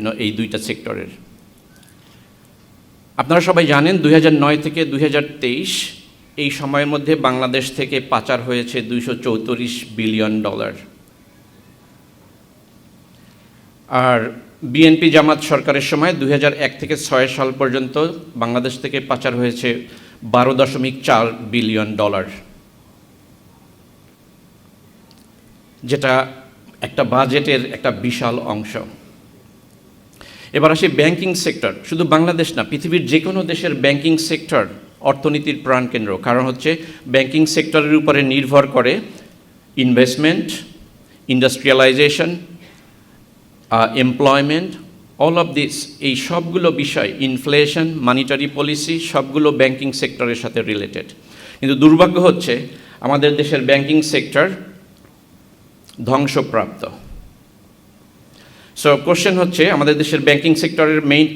জন্য এই দুইটা সেক্টরের। আপনারা সবাই জানেন 2009 থেকে 2023 এই সময়ের মধ্যে বাংলাদেশ থেকে পাচার হয়েছে $234 বিলিয়ন। আর বিএনপি জামাত সরকারের সময় 2001 থেকে 6 সাল পর্যন্ত বাংলাদেশ থেকে পাচার হয়েছে $12.4 বিলিয়ন, যেটা একটা বাজেটের একটা বিশাল অংশ। এবার আসি ব্যাংকিং সেক্টর। শুধু বাংলাদেশ না, পৃথিবীর যে কোনো দেশের ব্যাংকিং সেক্টর অর্থনীতির প্রাণকেন্দ্র। কারণ হচ্ছে ব্যাংকিং সেক্টরের উপরে নির্ভর করে investment, industrialisation, employment, all of this, এই সবগুলো বিষয়, ইনফ্লেশন, মানিটারি পলিসি, সবগুলো ব্যাংকিং সেক্টরের সাথে রিলেটেড। কিন্তু দুর্ভাগ্য হচ্ছে আমাদের দেশের ব্যাংকিং সেক্টর ধ্বংসপ্রাপ্ত। সো কোশ্চেন হচ্ছে আমাদের দেশের ব্যাংকিং সেক্টরের মেইন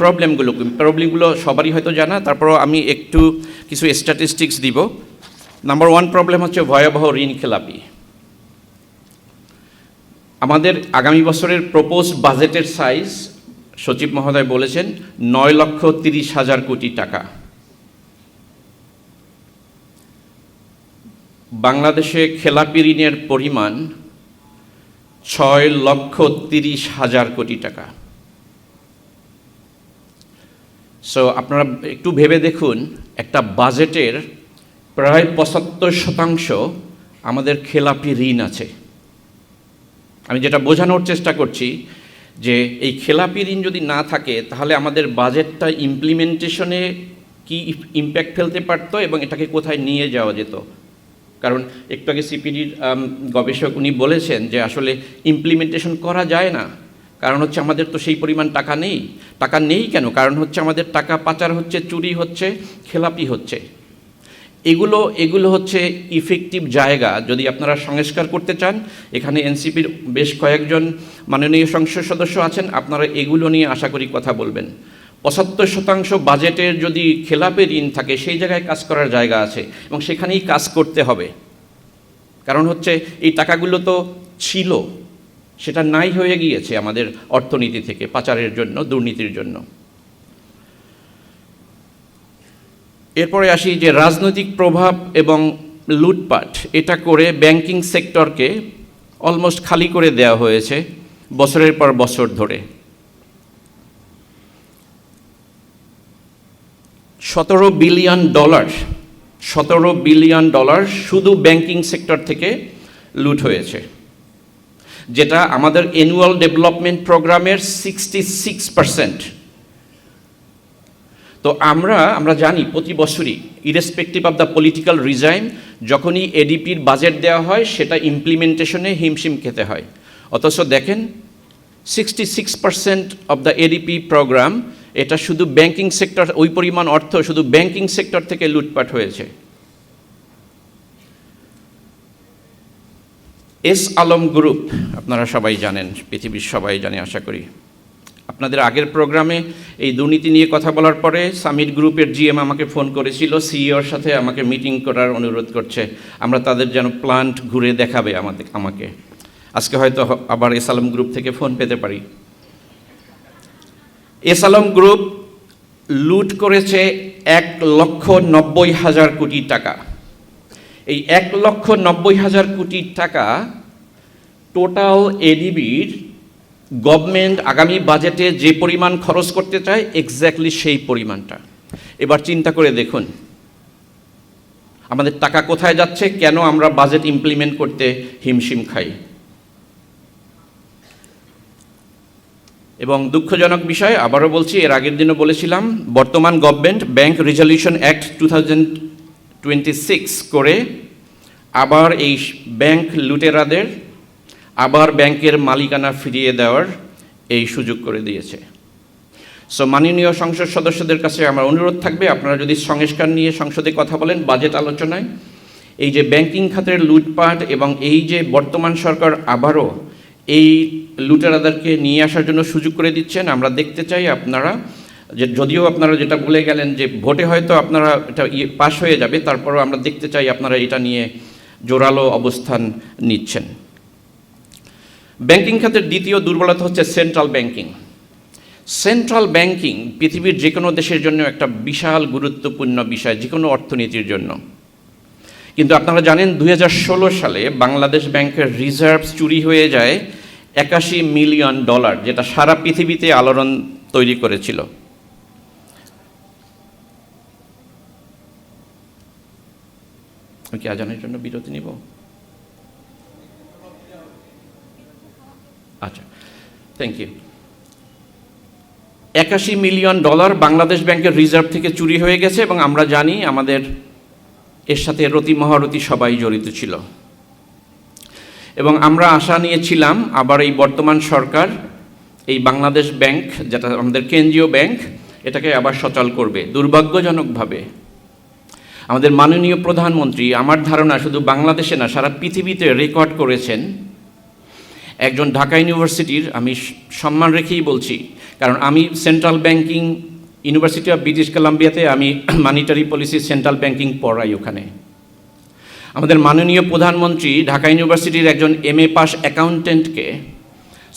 প্রবলেমগুলো সবারই হয়তো জানা, তারপরও আমি একটু কিছু স্ট্যাটিস্টিক্স দিব। নাম্বার 1 প্রবলেম হচ্ছে ভয়াবহ ঋণ খেলাপি। আমাদের আগামী বছরের প্রপোজড বাজেটের সাইজ সচিব মহোদয় বলেছেন 9,30,000 কোটি টাকা। বাংলাদেশে খেলাপি ঋণের পরিমাণ 6,30,000 কোটি টাকা। সো আপনারা একটু ভেবে দেখুন, একটা বাজেটের প্রায় 75% আমাদের খেলাপি ঋণ আছে। আমি যেটা বোঝানোর চেষ্টা করছি যে এই খেলাপি ঋণ যদি না থাকে তাহলে আমাদের বাজেটটা ইমপ্লিমেন্টেশনে কি ইম্প্যাক্ট ফেলতে পারতো এবং এটাকে কোথায় নিয়ে যাওয়া যেত। কারণ একটু আগে সিপিডির গবেষক উনি বলেছেন যে আসলে ইমপ্লিমেন্টেশন করা যায় না, কারণ হচ্ছে আমাদের তো সেই পরিমাণ টাকা নেই। টাকা নেই কেন? কারণ হচ্ছে আমাদের টাকা পাচার হচ্ছে, চুরি হচ্ছে, খেলাপি হচ্ছে। এগুলো হচ্ছে ইফেক্টিভ জায়গা। যদি আপনারা সংস্কার করতে চান, এখানে এনসিপির বেশ কয়েকজন মাননীয় সংসদ সদস্য আছেন, আপনারা এগুলো নিয়ে আশা করি কথা বলবেন। 75% বাজেটের যদি খেলাপি ঋণ থাকে, সেই জায়গায় কাজ করার জায়গা আছে এবং সেখানেই কাজ করতে হবে। কারণ হচ্ছে এই টাকাগুলো তো ছিল, সেটা নাই হয়ে গিয়েছে আমাদের অর্থনীতি থেকে পাচারের জন্য, দুর্নীতির জন্য। এরপরে আসি যে রাজনৈতিক প্রভাব এবং লুটপাট, এটা করে ব্যাংকিং সেক্টরকে অলমোস্ট খালি করে দেওয়া হয়েছে বছরের পর বছর ধরে। $17 বিলিয়ন শুধু ব্যাংকিং সেক্টর থেকে লুট হয়েছে, যেটা আমাদের অ্যানুয়াল ডেভেলপমেন্ট প্রোগ্রামের 66%। তো আমরা জানি প্রতি বছরই ইরেসপেক্টিভ অফ দ্য পলিটিক্যাল রিজাইম, যখনই এডিপির বাজেট দেওয়া হয় সেটা ইমপ্লিমেন্টেশনে হিমশিম খেতে হয়। অথচ দেখেন 66% অফ দ্য এডিপি প্রোগ্রাম, এটা শুধু ব্যাংকিং সেক্টর, ওই পরিমাণ অর্থ শুধু ব্যাংকিং সেক্টর থেকে লুটপাট হয়েছে। এস আলম গ্রুপ আপনারা সবাই জানেন, পৃথিবীর সবাই জানে আশা করি। আপনাদের আগের প্রোগ্রামে এই দুর্নীতি নিয়ে কথা বলার পরে সামিট গ্রুপের জিএম আমাকে ফোন করেছিল, সিইওর সাথে আমাকে মিটিং করার অনুরোধ করছে, আমরা তাদের যেন প্লান্ট ঘুরে দেখাবে আমাকে। আজকে হয়তো আবার এস আলম গ্রুপ থেকে ফোন পেতে পারি। এস আলম গ্রুপ লুট করেছে 1,90,000 কোটি টাকা। এই 1,90,000 কোটি টাকা টোটাল এডিবির গভর্নমেন্ট আগামী বাজেটে যে পরিমাণ খরচ করতে চায় এক্স্যাক্টলি সেই পরিমাণটা। এবার চিন্তা করে দেখুন আমাদের টাকা কোথায় যাচ্ছে, কেন আমরা বাজেট ইমপ্লিমেন্ট করতে হিমশিম খাই। এবং দুঃখজনক বিষয়, আবারও বলছি, এর আগের দিনও বলেছিলাম, বর্তমান গভর্নমেন্ট ব্যাংক রেজলিউশন অ্যাক্ট 2026 করে আবার এই ব্যাংক লুটেরাদের আবার ব্যাংকের মালিকানা ফিরিয়ে দেওয়ার এই সুযোগ করে দিয়েছে। সো মাননীয় সংসদ সদস্যদের কাছে আমার অনুরোধ থাকবে, আপনারা যদি সংস্কার নিয়ে সংসদে কথা বলেন বাজেট আলোচনায়, এই যে ব্যাংকিং খাতের লুটপাট এবং এই যে বর্তমান সরকার আবারও এই লুটেরাদেরকে নিয়ে আসার জন্য সুযোগ করে দিচ্ছেন, আমরা দেখতে চাই আপনারা যে, যদিও আপনারা যেটা বলে গেলেন যে ভোটে হয়তো আপনারা এটা পাশ হয়ে যাবে, তারপরও আমরা দেখতে চাই আপনারা এটা নিয়ে জোরালো অবস্থান নিচ্ছেন। ব্যাংকিং খাতের দ্বিতীয় দুর্বলতা হচ্ছে সেন্ট্রাল ব্যাংকিং। সেন্ট্রাল ব্যাংকিং পৃথিবীর যে কোনো দেশের জন্য একটা বিশাল গুরুত্বপূর্ণ বিষয়, যে কোনো অর্থনীতির জন্য। কিন্তু আপনারা জানেন 2016 সালে বাংলাদেশ ব্যাংকের রিজার্ভস চুরি হয়ে যায় $81 মিলিয়ন, যেটা সারা পৃথিবীতে আলোড়ন তৈরি করেছিল। আমি কি আজানের জন্য বিরতি নিব? আচ্ছা, থ্যাংক ইউ। $81 মিলিয়ন বাংলাদেশ ব্যাংকের রিজার্ভ থেকে চুরি হয়ে গেছে, এবং আমরা জানি আমাদের এর সাথে রতি মহারতি সবাই জড়িত ছিল। এবং আমরা আশা নিয়েছিলাম আবার এই বর্তমান সরকার এই বাংলাদেশ ব্যাংক, যেটা আমাদের কেন্দ্রীয় ব্যাংক, এটাকে আবার সচল করবে। দুর্ভাগ্যজনকভাবে আমাদের মাননীয় প্রধানমন্ত্রী, আমার ধারণা শুধু বাংলাদেশে না সারা পৃথিবীতে রেকর্ড করেছেন। একজন ঢাকা ইউনিভার্সিটির, আমি সম্মান রেখেই বলছি, কারণ আমি central banking university of British কলাম্বিয়াতে আমি মনিটারি পলিসি সেন্ট্রাল ব্যাংকিং পড়াই ওখানে। আমাদের মাননীয় প্রধানমন্ত্রী ঢাকা ইউনিভার্সিটির একজন MA পাস অ্যাকাউন্টেন্টকে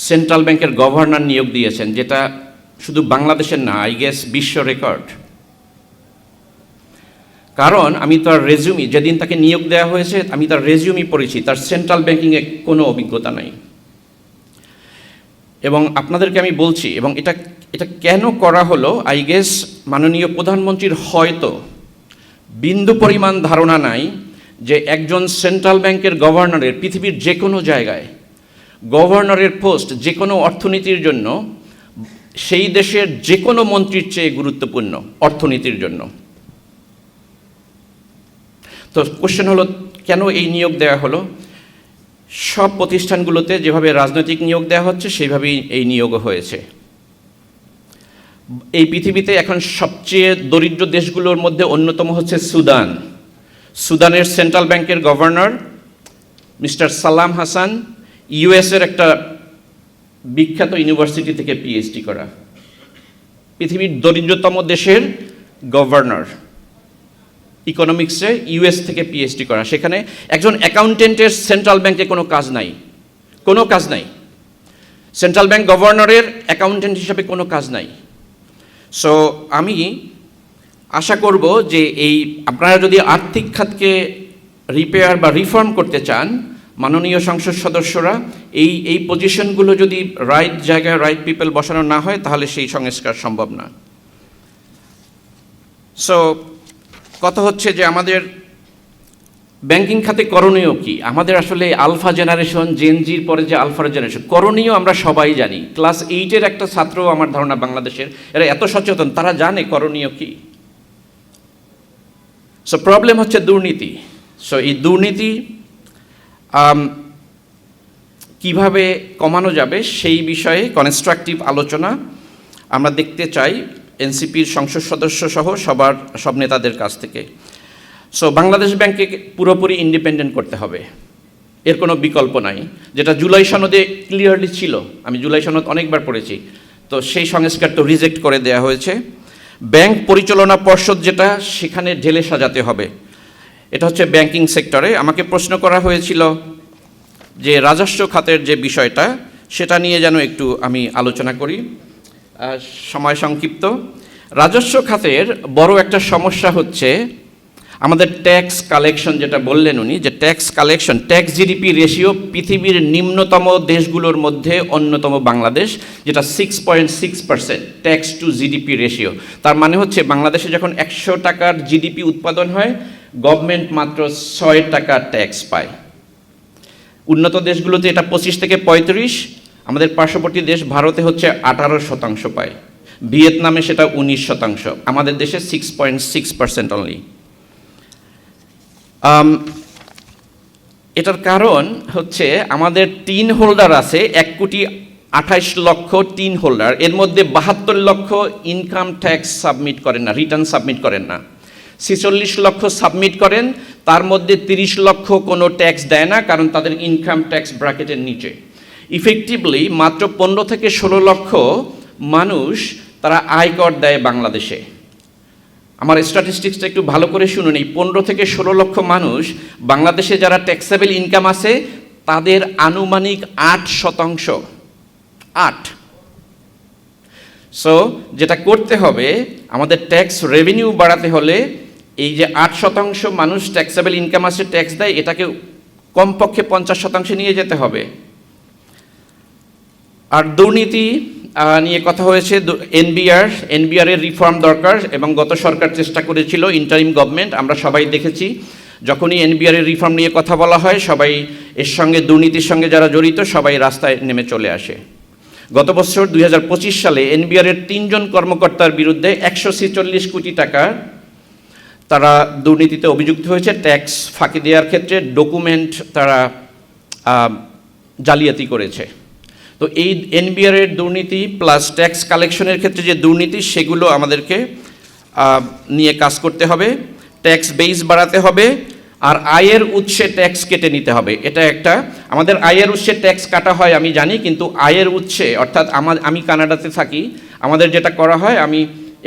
সেন্ট্রাল ব্যাংকের গভর্নর নিয়োগ দিয়েছেন, যেটা শুধু বাংলাদেশের না, আই গেস বিশ্ব রেকর্ড। কারণ আমি তার রেজিউমি, যেদিন তাকে নিয়োগ দেওয়া হয়েছে আমি তার রেজিউমি পড়েছি, তার সেন্ট্রাল ব্যাংকিংয়ে কোনো অভিজ্ঞতা নাই। এবং আপনাদেরকে আমি বলছি, এবং এটা কেন করা হলো, আই গেস মাননীয় প্রধানমন্ত্রীর হয়তো বিন্দু পরিমাণ ধারণা নাই যে একজন সেন্ট্রাল ব্যাংকের গভর্নরের পৃথিবীর যে কোনো জায়গায় গভর্নরের পোস্ট যে কোনো অর্থনীতির জন্য সেই দেশের যে কোনো মন্ত্রীর চেয়ে গুরুত্বপূর্ণ অর্থনীতির জন্য। তো কোশ্চেন হলো, কেন এই নিয়োগ দেওয়া হলো? সব প্রতিষ্ঠানগুলোতে যেভাবে রাজনৈতিক নিয়োগ দেওয়া হচ্ছে সেইভাবেই এই নিয়োগও হয়েছে। এই পৃথিবীতে এখন সবচেয়ে দরিদ্র দেশগুলোর মধ্যে অন্যতম হচ্ছে সুদান। সুদানের সেন্ট্রাল ব্যাংকের গভর্নর মিস্টার সালাম হাসান ইউএসের একটা বিখ্যাত ইউনিভার্সিটি থেকে PhD করা, পৃথিবীর দরিদ্রতম দেশের গভর্নর, ইকোনমিক্সে US থেকে PhD করা। সেখানে একজন অ্যাকাউন্টেন্টের সেন্ট্রাল ব্যাংকে কোনো কাজ নাই, সেন্ট্রাল ব্যাংক গভর্নরের অ্যাকাউন্টেন্ট হিসাবে কোনো কাজ নাই। সো আমি আশা করব যে এই আপনারা যদি আর্থিক খাতকে রিপেয়ার বা রিফর্ম করতে চান, মাননীয় সংসদ সদস্যরা এই পজিশনগুলো যদি রাইট জায়গায় রাইট পিপল বসানো না হয় তাহলে সেই সংস্কার সম্ভব না। সো কথা হচ্ছে যে আমাদের ব্যাংকিং খাতে করণীয় কি? আমাদের আসলে আলফা জেনারেশন, জেনজির পরে যে আলফা জেনারেশন, করণীয় আমরা সবাই জানি। ক্লাস 8-এর একটা ছাত্র আমার ধারণা বাংলাদেশের, এরা এত সচেতন, তারা জানে করণীয় কি। সো প্রবলেম হচ্ছে দুর্নীতি। সো এই দুর্নীতি কিভাবে কমানো যাবে সেই বিষয়ে কনস্ট্রাকটিভ আলোচনা আমরা দেখতে চাই এনসিপির সংসদ সদস্য সহ সব নেতাদের কাছ থেকে। সো বাংলাদেশ ব্যাংককে পুরোপুরি ইন্ডিপেন্ডেন্ট করতে হবে, এর কোনো বিকল্প নাই। যেটা জুলাই সনদে ক্লিয়ারলি ছিল, আমি জুলাই সনদ অনেকবার পড়েছি, তো সেই সংস্কার তো রিজেক্ট করে দেওয়া হয়েছে। ব্যাংক পরিচালনা পর্ষদ যেটা, সেখানে ঢেলে সাজাতে হবে। এটা হচ্ছে ব্যাংকিং সেক্টরে। আমাকে প্রশ্ন করা হয়েছিল যে রাজস্ব খাতের যে বিষয়টা, সেটা নিয়ে যেন একটু আমি আলোচনা করি, সময় সংক্ষিপ্ত। রাজস্ব খাতের বড় একটা সমস্যা হচ্ছে আমাদের ট্যাক্স কালেকশন, যেটা বললেন উনি, যে tax collection, tax GDP ratio পৃথিবীর নিম্নতম দেশগুলোর মধ্যে অন্যতম বাংলাদেশ, যেটা 6.6% ট্যাক্স টু জিডিপি রেশিও। তার মানে হচ্ছে বাংলাদেশে যখন 100 টাকার জিডিপি উৎপাদন হয়, গভর্নমেন্ট মাত্র 6 টাকা ট্যাক্স পায়। উন্নত দেশগুলোতে এটা 25 থেকে 35, আমাদের পার্শ্ববর্তী দেশ ভারতে হচ্ছে 18% পায়, ভিয়েতনামে সেটা 19%, আমাদের দেশে 6.6% অনলি। এটার কারণ হচ্ছে আমাদের টিন হোল্ডার আছে 1,28,00,000 টিন হোল্ডার, এর মধ্যে 72 লক্ষ ইনকাম ট্যাক্স সাবমিট করেন না, রিটার্ন সাবমিট করেন না। 46 লক্ষ সাবমিট করেন, তার মধ্যে 30 লক্ষ কোনো ট্যাক্স দেয় না, কারণ তাদের ইনকাম ট্যাক্স ব্র্যাকেটের নিচে। ইফেক্টিভলি মাত্র 15 থেকে 16 লক্ষ মানুষ তারা আয়কর দেয় বাংলাদেশে। আমার স্ট্যাটিস্টিক্সটা একটু ভালো করে শুনুন, এই 15 থেকে 16 লক্ষ মানুষ বাংলাদেশে যারা ট্যাক্সেবল ইনকাম আছে তাদের আনুমানিক 8%। সো যেটা করতে হবে, আমাদের ট্যাক্স রেভিনিউ বাড়াতে হলে এই যে 8% মানুষ ট্যাক্সেবল ইনকাম আসে ট্যাক্স দেয়, এটাকে কমপক্ষে 50% নিয়ে যেতে হবে। আর দুর্নীতি নিয়ে কথা হয়েছে, এনবিআর এর রিফর্ম দরকার, এবং গত সরকার চেষ্টা করেছিল, ইন্টারিম গভর্নমেন্ট, আমরা সবাই দেখেছি যখনই এনবিআর এর রিফর্ম নিয়ে কথা বলা হয় সবাই এর সঙ্গে, দুর্নীতির সঙ্গে যারা জড়িত সবাই রাস্তায় নেমে চলে আসে। গত বছর 2025 সালে এনবিআর এর 3 জন কর্মকর্তার বিরুদ্ধে 146 কোটি টাকা তারা দুর্নীতিতে অভিযুক্ত হয়েছে, ট্যাক্স ফাঁকি দেওয়ার ক্ষেত্রে ডকুমেন্ট তারা জালিয়াতি করেছে। তো এই এনবিআর এর দুর্নীতি প্লাস ট্যাক্স কালেকশনের ক্ষেত্রে যে দুর্নীতি, সেগুলো আমাদেরকে নিয়ে কাজ করতে হবে। ট্যাক্স বেস বাড়াতে হবে, আর আয়ের উৎসে ট্যাক্স কেটে নিতে হবে। এটা একটা, আমাদের আয়ের উৎসে ট্যাক্স কাটা হয় আমি জানি, কিন্তু আয়ের উৎসে, অর্থাৎ আমি কানাডাতে থাকি, আমাদের যেটা করা হয়, আমি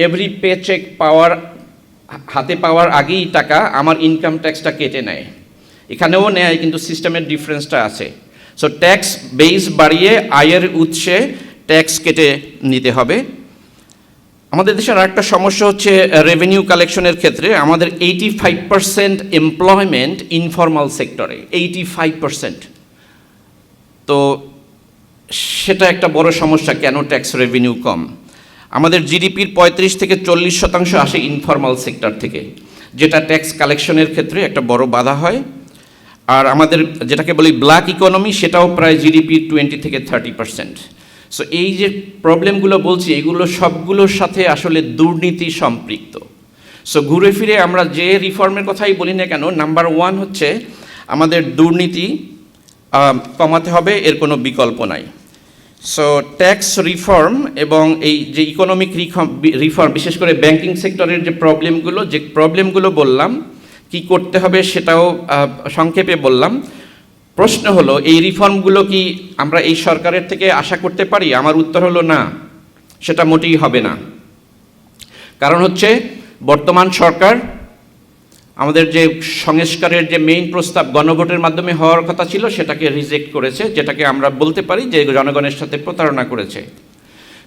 এভরি পে চেক হাতে পাওয়ার আগেই টাকা আমার ইনকাম ট্যাক্সটা কেটে নেয়। এখানেও নেয়, কিন্তু সিস্টেমের ডিফারেন্সটা আছে। সো ট্যাক্স বেস বাড়িয়ে আয়ের উৎসে ট্যাক্স কেটে নিতে হবে। আমাদের দেশের আরেকটা সমস্যা হচ্ছে রেভিনিউ কালেকশনের ক্ষেত্রে আমাদের 85% এমপ্লয়মেন্ট ইনফর্মাল সেক্টরে, 85%। তো সেটা একটা বড় সমস্যা, কেন ট্যাক্স রেভিনিউ কম। আমাদের জিডিপির 35 থেকে 40% আসে ইনফর্মাল সেক্টর থেকে, যেটা ট্যাক্স কালেকশনের ক্ষেত্রে একটা বড় বাধা হয়। আর আমাদের যেটাকে বলি ব্ল্যাক ইকোনমি, সেটাও প্রায় জিডিপির 20 থেকে 30%। সো এই যে প্রবলেমগুলো বলছি, এগুলো সবগুলোর সাথে আসলে দুর্নীতি সম্পৃক্ত। সো ঘুরে ফিরে আমরা যে রিফর্মের কথাই বলি না কেন, নাম্বার 1 হচ্ছে আমাদের দুর্নীতি কমাতে হবে, এর কোনো বিকল্প নাই। সো ট্যাক্স রিফর্ম এবং এই যে ইকোনমিক রিফর্ম, বিশেষ করে ব্যাংকিং সেক্টরের যে প্রবলেমগুলো বললাম, কি করতে হবে সেটাও সংক্ষেপে বললাম। প্রশ্ন হলো, এই রিফর্মগুলো কি আমরা এই সরকারের থেকে আশা করতে পারি? আমার উত্তর হলো না, সেটা মোটেই হবে না। কারণ হচ্ছে বর্তমান সরকার আমাদের যে সংস্কারের যে মেইন প্রস্তাব গণভোটের মাধ্যমে হওয়ার কথা ছিল, সেটাকে রিজেক্ট করেছে, যেটাকে আমরা বলতে পারি যে জনগণের সাথে প্রতারণা করেছে।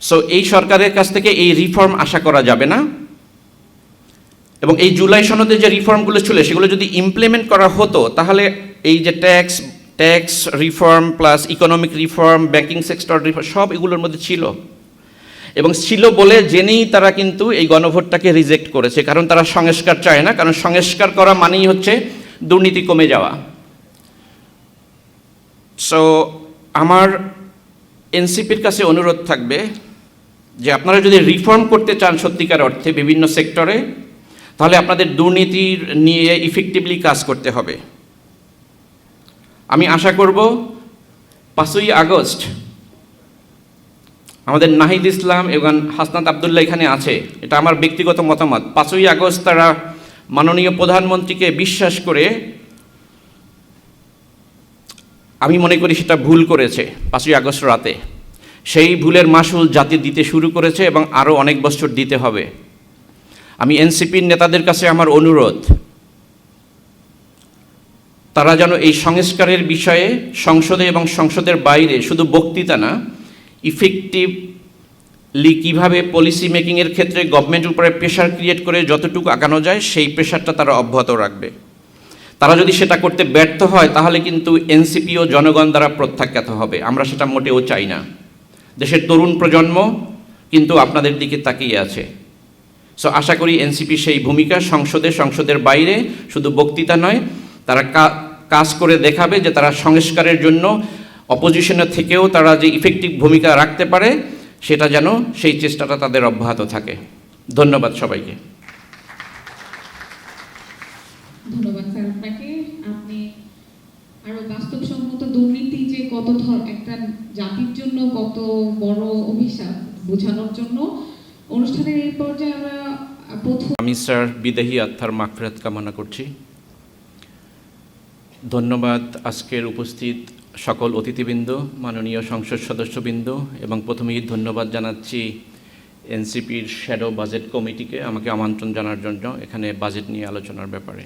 সো এই সরকারের কাছ থেকে এই রিফর্ম আশা করা যাবে না। এবং এই জুলাই সনদে যে রিফর্মগুলো ছিল, সেগুলো যদি ইমপ্লিমেন্ট করা হতো, তাহলে এই যে tax reform plus economic reform, banking sector reform, সব এগুলোর মধ্যে ছিল। এবং ছিল বলে জেনেই তারা কিন্তু এই গণভোটটাকে রিজেক্ট করেছে, কারণ তারা সংস্কার চায় না, কারণ সংস্কার করা মানেই হচ্ছে দুর্নীতি কমে যাওয়া। সো আমার এনসিপির কাছে অনুরোধ থাকবে যে আপনারা যদি রিফর্ম করতে চান সত্যিকার অর্থে বিভিন্ন সেক্টরে, তাহলে আপনাদের দুর্নীতির নিয়ে ইফেক্টিভলি কাজ করতে হবে। আমি আশা করব 5ই আগস্ট আমাদের নাহিদ ইসলাম এবং হাসনাত আবদুল্লাহ এখানে আছে, এটা আমার ব্যক্তিগত মতামত। 5ই আগস্ট তারা মাননীয় প্রধানমন্ত্রীকে বিশ্বাস করে, আমি মনে করি সেটা ভুল করেছে। 5ই আগস্ট রাতে সেই ভুলের মাসুল জাতি দিতে শুরু করেছে এবং আরও অনেক বছর দিতে হবে। আমি এনসিপির নেতাদের কাছে আমার অনুরোধ, তারা যেন এই সংস্কারের বিষয়ে সংসদে এবং সংসদের বাইরে শুধু বক্তৃতা না, ইফেক্টিভলি কীভাবে পলিসি মেকিংয়ের ক্ষেত্রে গভর্নমেন্টের উপরে প্রেশার ক্রিয়েট করে যতটুকু আগানো যায়, সেই প্রেশারটা তারা অব্যাহত রাখবে। তারা যদি সেটা করতে ব্যর্থ হয়, তাহলে কিন্তু এনসিপি ও জনগণ দ্বারা প্রত্যাখ্যাত হবে। আমরা সেটা মোটেও চাই না। দেশের তরুণ প্রজন্ম কিন্তু আপনাদের দিকে তাকিয়ে আছে। সো আশা করি এনসিপি সেই ভূমিকা সংসদের বাইরে শুধু বক্তৃতা নয়, তারা কাজ করে দেখাবে যে তারা সংস্কারের জন্য অপোজিশনের থেকেও তারা যে ইফেক্টিভ ভূমিকা রাখতে পারে, সেটা যেন সেই চেষ্টাটা তাদের অব্যাহত থাকে। ধন্যবাদ সবাইকে। ধন্যবাদ স্যার আপনাকে। আপনি আরো বাস্তবসম্মত দুর্নীতি যে একটা জাতির জন্য কত বড় অভিশাপ বোঝানোর জন্য অনুষ্ঠানের এই পর্যায়ে আমরা আমি স্যার বিদেহী আত্মার মাগফিরাত কামনা করছি। ধন্যবাদ আজকের উপস্থিত সকল অতিথিবৃন্দ, মাননীয় সংসদ সদস্যবৃন্দ, এবং প্রথমেই ধন্যবাদ জানাচ্ছি এনসিপির শ্যাডো বাজেট কমিটিকে আমাকে আমন্ত্রণ জানার জন্য এখানে বাজেট নিয়ে আলোচনার ব্যাপারে।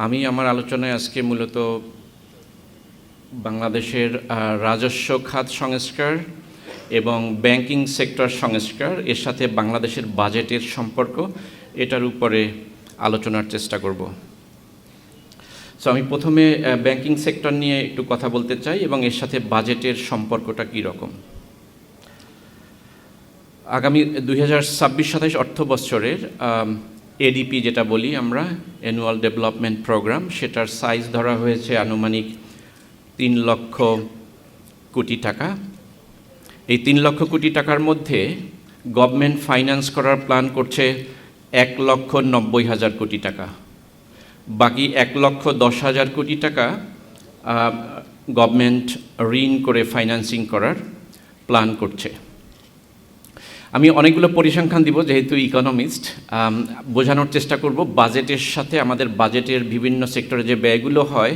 আমি আমার আলোচনায় আজকে মূলত বাংলাদেশের রাজস্ব খাত সংস্কার এবং ব্যাংকিং সেক্টর সংস্কার, এর সাথে বাংলাদেশের বাজেটের সম্পর্ক, এটার উপরে আলোচনার চেষ্টা করব। সো আমি প্রথমে ব্যাংকিং সেক্টর নিয়ে একটু কথা বলতে চাই এবং এর সাথে বাজেটের সম্পর্কটা কী রকম। আগামী 2026-27 অর্থ বছরের এডিপি যেটা বলি আমরা, অ্যানুয়াল ডেভেলপমেন্ট প্রোগ্রাম, সেটার সাইজ ধরা হয়েছে আনুমানিক 3 লক্ষ কোটি টাকা। এই 3 লক্ষ কোটি টাকার মধ্যে গভর্নমেন্ট ফাইন্যান্স করার প্ল্যান করছে 1,90,000 কোটি টাকা। বাকি 1,10,000 কোটি টাকা গভর্নমেন্ট ঋণ করে ফাইন্যান্সিং করার প্ল্যান করছে। আমি অনেকগুলো পরিসংখ্যান দিব, যেহেতু ইকোনমিস্ট, বোঝানোর চেষ্টা করব বাজেটের সাথে আমাদের বাজেটের বিভিন্ন সেক্টরে যে ব্যয়গুলো হয়,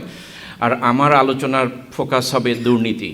আর আমার আলোচনার ফোকাস হবে দুর্নীতি।